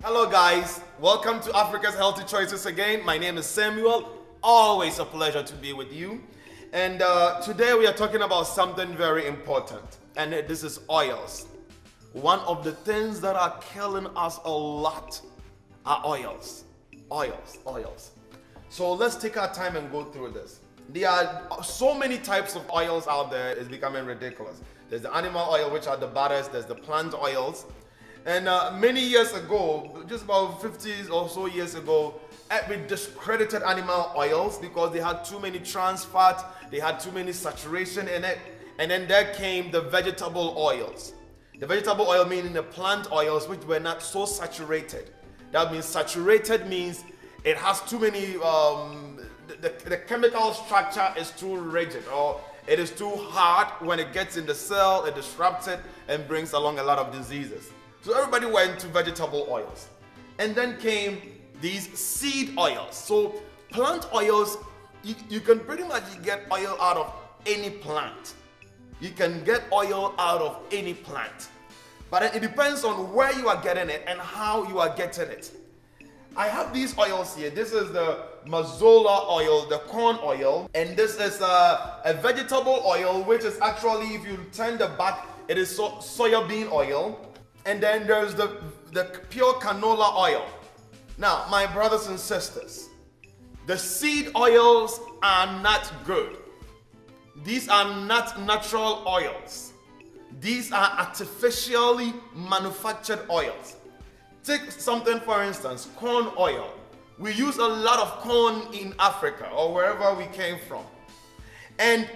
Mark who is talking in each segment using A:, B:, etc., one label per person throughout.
A: Hello guys, welcome to Africa's Healthy Choices again. My name is Samuel. Always a pleasure to be with you. And today we are talking about something very important, and this is oils. One of the things that are killing us a lot are oils. Oils. So let's take our time and go through this. There are so many types of oils out there, it's becoming ridiculous. There's the animal oil, which are the baddest. There's the plant oils. And many years ago, just about 50 or so years ago, we discredited animal oils because they had too many trans fat, they had too many saturation in it. And then there came the vegetable oils. The vegetable oil meaning the plant oils, which were not so saturated. That means saturated means it has too many, the chemical structure is too rigid, or it is too hard. When it gets in the cell, it disrupts it and brings along a lot of diseases. So everybody went to vegetable oils. And then came these seed oils. So plant oils, you can pretty much get oil out of any plant. You can get oil out of any plant. But it depends on where you are getting it and how you are getting it. I have these oils here. This is the mazola oil, the corn oil. And this is a vegetable oil, which is actually, if you turn the back, it is soya bean oil. And then there's the pure canola oil. Now, my brothers and sisters, the seed oils are not good. These are not natural oils. These are artificially manufactured oils. Take something, for instance, corn oil. We use a lot of corn in Africa or wherever we came from. And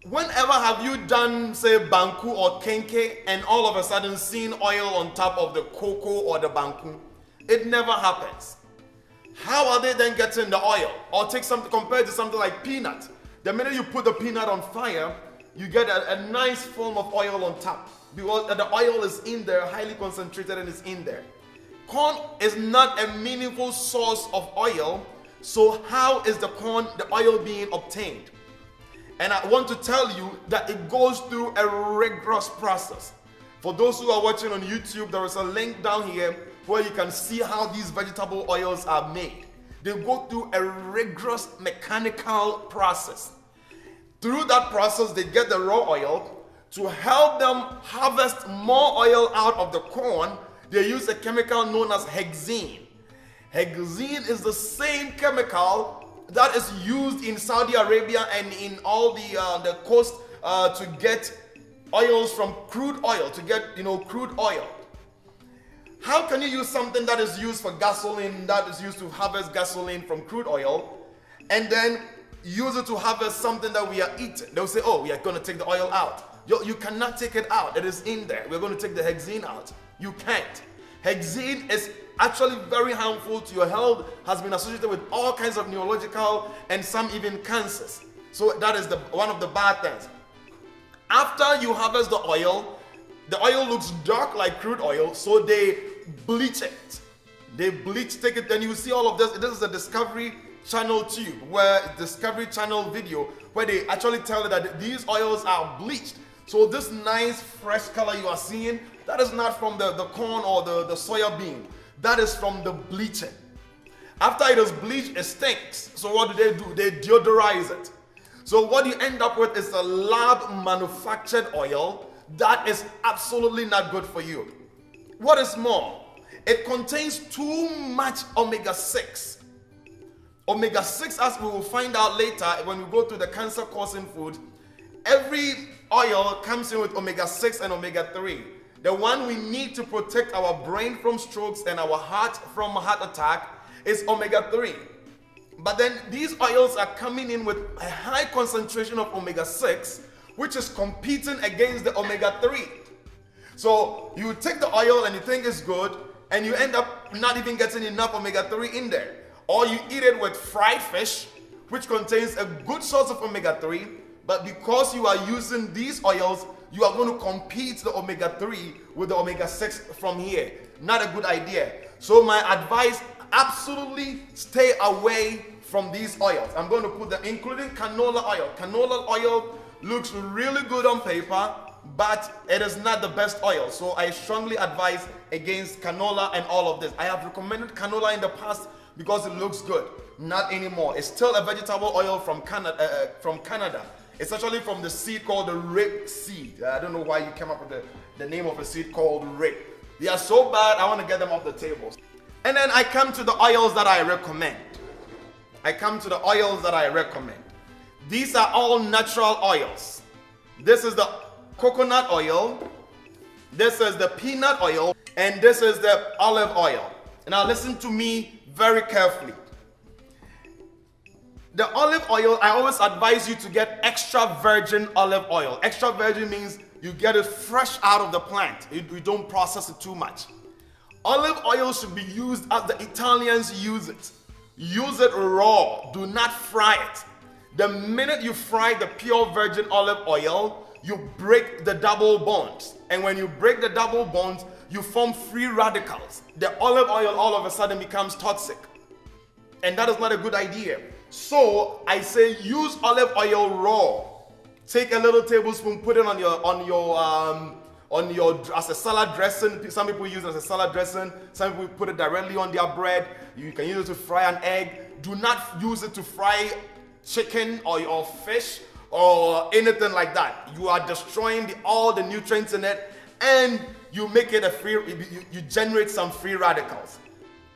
A: whenever have you done, say, banku or kenke and all of a sudden seen oil on top of the cocoa or the banku? It never happens. How are they then getting the oil? Or take something compared to something like peanut. The minute you put the peanut on fire, you get a nice form of oil on top because the oil is in there, highly concentrated, and it's in there. Corn is not a meaningful source of oil, so how is the oil being obtained? And I want to tell you that it goes through a rigorous process. For those who are watching on YouTube, there is a link down here where you can see how these vegetable oils are made. They go through a rigorous mechanical process. Through that process, they get the raw oil. To help them harvest more oil out of the corn, they use a chemical known as hexene. Hexene is the same chemical that is used in Saudi Arabia and in all the coast to get oils from crude oil, to get crude oil. How can you use something that is used for gasoline, that is used to harvest gasoline from crude oil, and then use it to harvest something that we are eating? They'll say, oh, we are going to take the oil out. You cannot take it out. It is in there. We're going to take the hexene out. You can't. Hexene is actually very harmful to your health, has been associated with all kinds of neurological and some even cancers. So that is one of the bad things. After you harvest the oil looks dark like crude oil, so they bleach it. They take it, then you see all of this. This is a Discovery Channel tube, Discovery Channel video, where they actually tell you that these oils are bleached. So this nice fresh color you are seeing, that is not from the corn or the soya bean. That is from the bleaching. After it is bleached, it stinks. So what do? They deodorize it. So what you end up with is a lab manufactured oil that is absolutely not good for you. What is more, it contains too much omega-6. Omega-6, as we will find out later when we go through the cancer-causing food, every oil comes in with omega-6 and omega-3. The one we need to protect our brain from strokes and our heart from heart attack is omega-3. But then these oils are coming in with a high concentration of omega-6, which is competing against the omega-3. So you take the oil and you think it's good, and you end up not even getting enough omega-3 in there. Or you eat it with fried fish, which contains a good source of omega-3, but because you are using these oils, you are going to compete the omega-3 with the omega-6 from here. Not a good idea. So my advice, absolutely stay away from these oils. I'm going to put them, including canola oil. Canola oil looks really good on paper, but it is not the best oil. So I strongly advise against canola and all of this. I have recommended canola in the past because it looks good. Not anymore. It's still a vegetable oil from Canada. It's actually from the seed called the rape seed. I don't know why you came up with the name of a seed called rape. They are so bad, I want to get them off the table. And then I come to the oils that I recommend. These are all natural oils. This is the coconut oil, this is the peanut oil, and this is the olive oil. Now listen to me very carefully. The olive oil, I always advise you to get extra virgin olive oil. Extra virgin means you get it fresh out of the plant. You don't process it too much. Olive oil should be used as the Italians use it. Use it raw. Do not fry it. The minute you fry the pure virgin olive oil, you break the double bonds. And when you break the double bonds, you form free radicals. The olive oil all of a sudden becomes toxic. And that is not a good idea. So I say use olive oil raw. Take a little tablespoon, put it on your as a salad dressing. Some people use it as a salad dressing. Some people put it directly on their bread. You can use it to fry an egg. Do not use it to fry chicken or fish or anything like that. You are destroying all the nutrients in it, and you make it you generate some free radicals.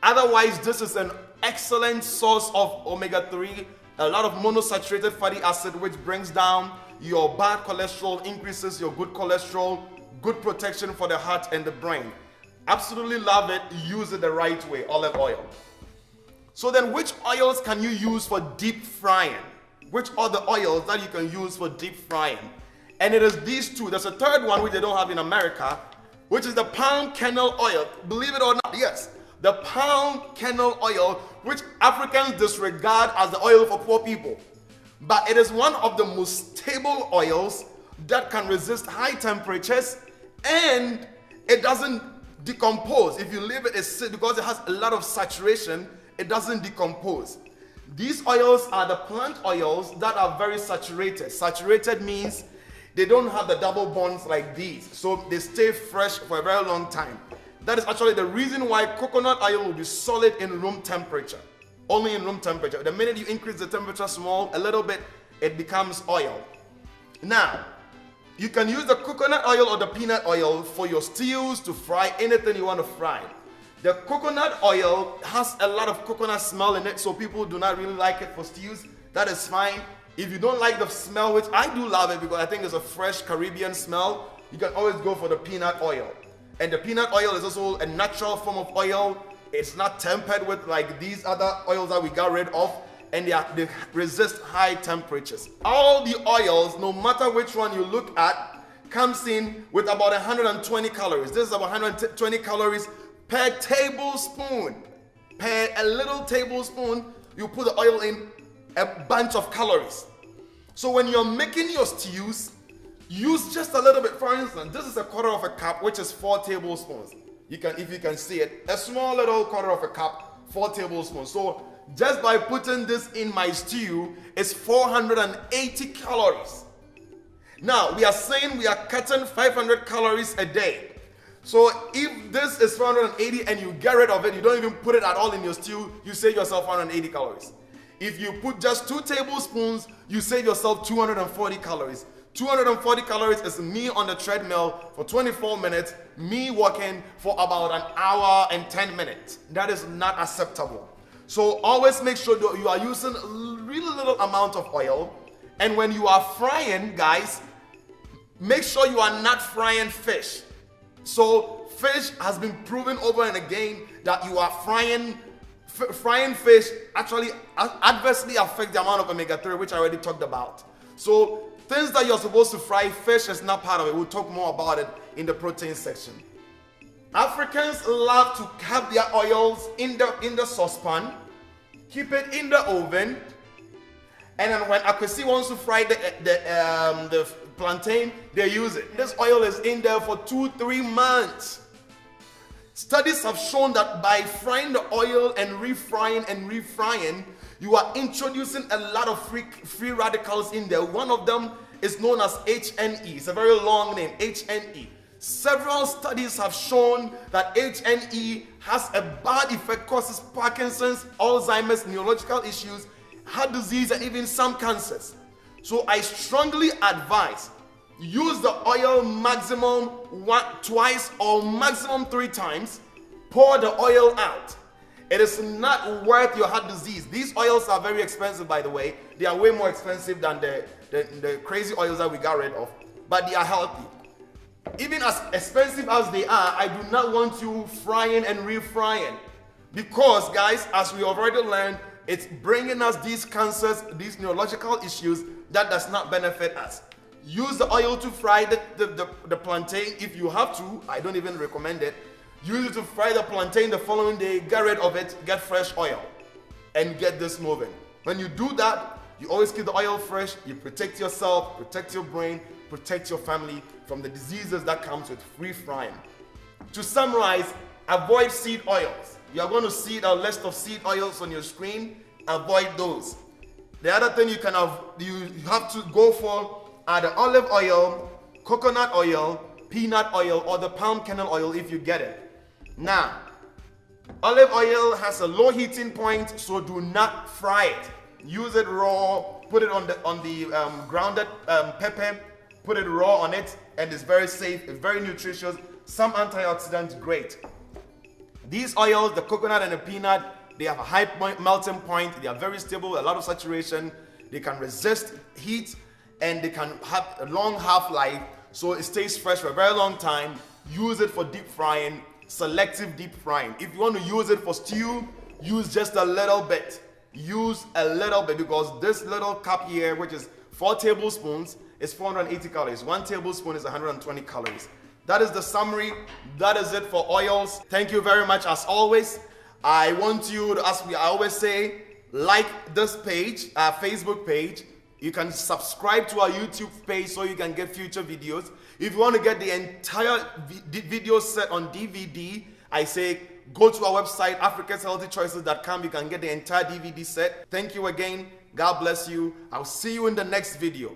A: Otherwise, this is an excellent source of omega-3, a lot of monosaturated fatty acid, which brings down your bad cholesterol, increases your good cholesterol, good protection for the heart and the brain. Absolutely love it. Use it the right way, olive oil. So then which oils can you use for deep frying? Which are the oils that you can use for deep frying? And it is these two. There's a third one which they don't have in America, which is the palm kernel oil. Believe it or not, yes. The palm kernel oil, which Africans disregard as the oil for poor people. But it is one of the most stable oils that can resist high temperatures, and it doesn't decompose. If you leave it, because it has a lot of saturation, it doesn't decompose. These oils are the plant oils that are very saturated. Saturated means they don't have the double bonds like these, so they stay fresh for a very long time. That is actually the reason why coconut oil will be solid in room temperature. Only in room temperature. The minute you increase the temperature a little bit, it becomes oil. Now, you can use the coconut oil or the peanut oil for your stews, to fry anything you want to fry. The coconut oil has a lot of coconut smell in it, so people do not really like it for stews. That is fine. If you don't like the smell, which I do love it because I think it's a fresh Caribbean smell, you can always go for the peanut oil. And the peanut oil is also a natural form of oil. It's not tempered with like these other oils that we got rid of, and they resist high temperatures. All the oils, no matter which one you look at, comes in with about 120 calories. This is about 120 calories per tablespoon. Per a little tablespoon, you put the oil in a bunch of calories. So when you're making your stews, use just a little bit. For instance, this is a quarter of a cup, which is 4 tablespoons. If you can see it, a small little quarter of a cup, 4 tablespoons. So just by putting this in my stew, it's 480 calories. Now, we are saying we are cutting 500 calories a day. So if this is 480 and you get rid of it, you don't even put it at all in your stew, you save yourself 480 calories. If you put just 2 tablespoons, you save yourself 240 calories. 240 calories is me on the treadmill for 24 minutes, me walking for about an hour and 10 minutes. That is not acceptable. So always make sure that you are using a really little amount of oil. And when you are frying, guys, make sure you are not frying fish. So fish has been proven over and again that you are frying fish actually adversely affect the amount of omega-3, which I already talked about. So things that you're supposed to fry, fish is not part of it. We'll talk more about it in the protein section. Africans love to have their oils in the saucepan, keep it in the oven, and then when Akwesi wants to fry the plantain, they use it. This oil is in there for 2-3 months. Studies have shown that by frying the oil and refrying, you are introducing a lot of free radicals in there. One of them is known as HNE. It's a very long name, HNE. Several studies have shown that HNE has a bad effect, causes Parkinson's, Alzheimer's, neurological issues, heart disease, and even some cancers. So I strongly advise use the oil maximum twice or maximum 3 times. Pour the oil out. It is not worth your heart disease. These oils are very expensive, by the way. They are way more expensive than the crazy oils that we got rid of, but they are healthy. Even as expensive as they are, I do not want you frying and refrying, because guys, as we have already learned, it's bringing us these cancers, these neurological issues that does not benefit us. Use the oil to fry the plantain if you have to. I don't even recommend it. Use it to fry the plantain the following day, get rid of it, get fresh oil, and get this moving. When you do that, you always keep the oil fresh, you protect yourself, protect your brain, protect your family from the diseases that comes with free frying. To summarize, avoid seed oils. You are going to see a list of seed oils on your screen. Avoid those. The other thing you have to go for are the olive oil, coconut oil, peanut oil, or the palm kernel oil if you get it. Now, olive oil has a low heating point, so do not fry it. Use it raw. Put it on the grounded pepper. Put it raw on it, and it's very safe. It's very nutritious. Some antioxidants, great. These oils, the coconut and the peanut, they have a high melting point. They are very stable, a lot of saturation. They can resist heat, and they can have a long half-life, so it stays fresh for a very long time. Use it for deep frying, selective deep frying. If you want to use it for stew, use just a little bit. Use a little bit, because this little cup here, which is 4 tablespoons, is 480 calories. 1 tablespoon is 120 calories. That is the summary. That is it for oils. Thank you very much. As always, I want you to, as I always say, like this page, our Facebook page. You can subscribe to our YouTube page so you can get future videos. If you want to get the entire video set on DVD, I say go to our website, africashealthychoices.com. You can get the entire DVD set. Thank you again. God bless you. I'll see you in the next video.